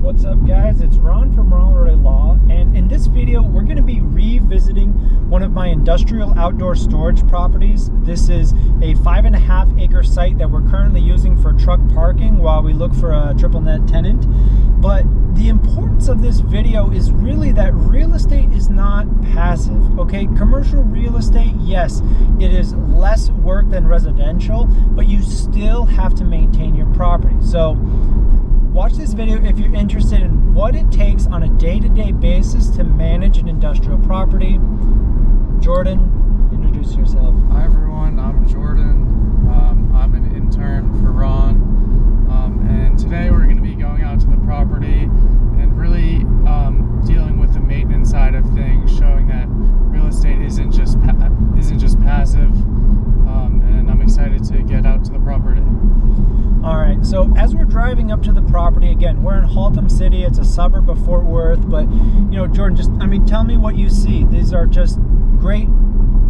What's up, guys? It's Ron from Rohde Law, and in this video we're going to be revisiting one of my industrial outdoor storage properties. This is a 5.5 acre site that we're currently using for truck parking while we look for a triple net tenant. But the importance of this video is really that real estate is not passive, okay? Commercial real estate, yes, it is less work than residential, but you still have to maintain your property. So watch this video if you're interested in what it takes on a day-to-day basis to manage an industrial property. Jordan, introduce yourself. Hi everyone, I'm Jordan. I'm an intern for Ron. And today we're going to be going out to the property and really dealing with the maintenance side of things, showing that real estate isn't just passive. And I'm excited to get out to the property. All right, so as we're driving up to the property, again, we're in Haltom City. It's a suburb of Fort Worth, but you know, Jordan, tell me what you see. These are just great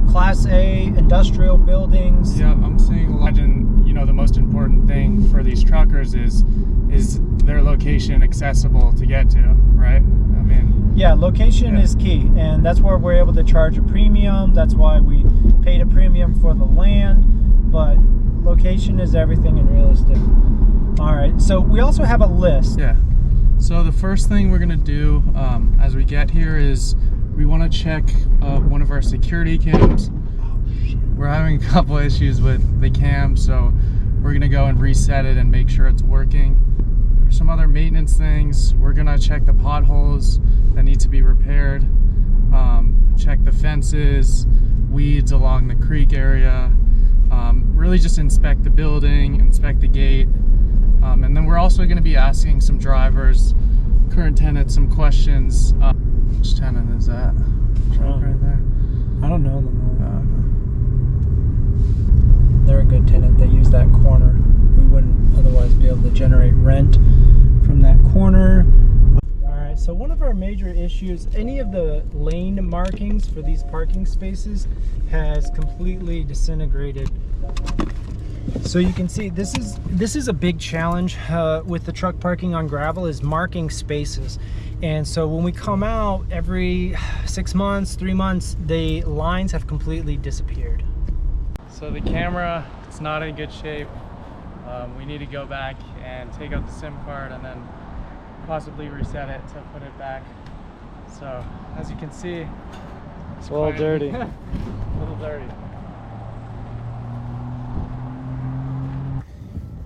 Class A industrial buildings. Yeah, I'm seeing a lot. And you know, the most important thing for these truckers is their location accessible to get to, right? I mean, yeah, location is key, and that's where we're able to charge a premium. That's why we paid a premium for the land, but location is everything in real estate. All right, so we also have a list. Yeah, so the first thing we're gonna do as we get here is we want to check one of our security cams. We're having a couple issues with the cam, so we're gonna go and reset it and make sure it's working. There's some other maintenance things. We're gonna check the potholes that need to be repaired, check the fences, weeds along the creek area, really just inspect the building, inspect the gate, and then we're also going to be asking some drivers, current tenants, some questions. Which tenant is that? Truck right there? I don't know them. They're a good tenant. They use that corner. We wouldn't otherwise be able to generate rent from that corner. All right, so one of our major issues, any of the lane markings for these parking spaces has completely disintegrated. So you can see this is a big challenge with the truck parking on gravel, is marking spaces. And so when we come out every 6 months, 3 months, the lines have completely disappeared. So the camera, it's not in good shape. We need to go back and take out the SIM card and then possibly reset it to put it back. So as you can see, it's a little dirty. A little dirty.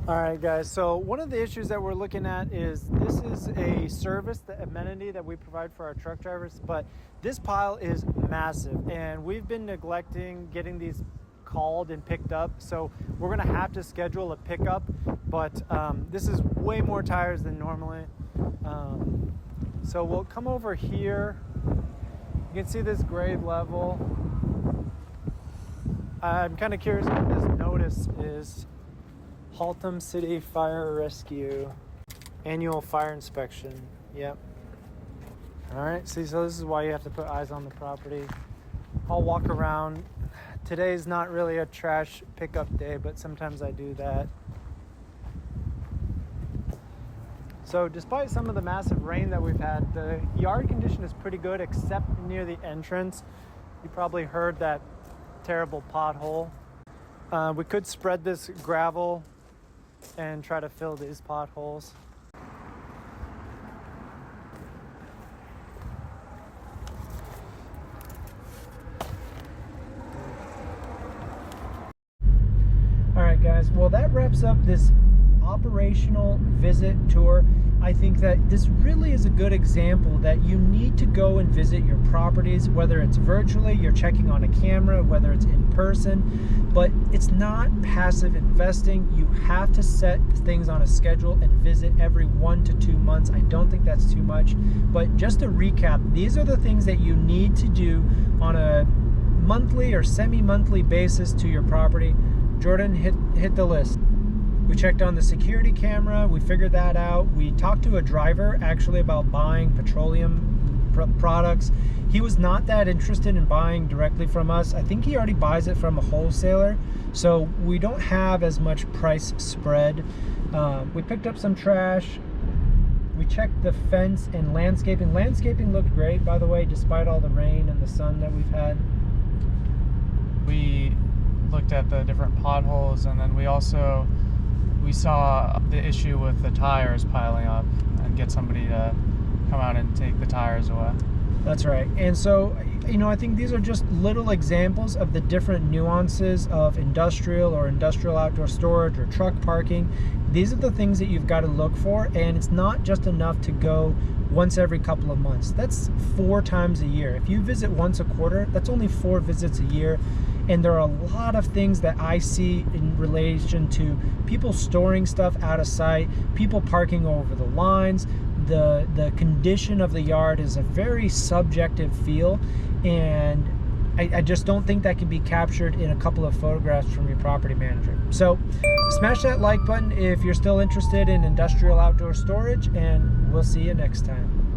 All right, guys, so one of the issues that we're looking at is this is a service, the amenity that we provide for our truck drivers, but this pile is massive and we've been neglecting getting these called and picked up, so we're gonna have to schedule a pickup, but this is way more tires than normally. So we'll come over here. You can see this grade level. I'm kind of curious what this notice is. Haltom City Fire Rescue Annual Fire Inspection. Yep. All right, see, so this is why you have to put eyes on the property. I'll walk around. Today's not really a trash pickup day, but sometimes I do that. So despite some of the massive rain that we've had, the yard condition is pretty good except near the entrance. You probably heard that terrible pothole. We could spread this gravel and try to fill these potholes. All right, guys, well, that wraps up this operational visit tour. I think that this really is a good example that you need to go and visit your properties, whether it's virtually, you're checking on a camera, whether it's in person, but it's not passive investing. You have to set things on a schedule and visit every 1 to 2 months. I don't think that's too much, but just to recap, these are the things that you need to do on a monthly or semi-monthly basis to your property. Jordan, hit the list. We checked on the security camera, we figured that out. We talked to a driver actually about buying petroleum products. He was not that interested in buying directly from us. I think he already buys it from a wholesaler, so we don't have as much price spread. We picked up some trash. We checked the fence and landscaping. Landscaping looked great, by the way, despite all the rain and the sun that we've had. We looked at the different potholes, and then we saw the issue with the tires piling up, and get somebody to come out and take the tires away. That's right. And so, you know, I think these are just little examples of the different nuances of industrial or industrial outdoor storage or truck parking. These are the things that you've got to look for, and it's not just enough to go once every couple of months. That's 4 times a year. If you visit once a quarter, that's only 4 visits a year. And there are a lot of things that I see in relation to people storing stuff out of sight, people parking over the lines. The condition of the yard is a very subjective feel, and I just don't think that can be captured in a couple of photographs from your property manager. So smash that like button if you're still interested in industrial outdoor storage, and we'll see you next time.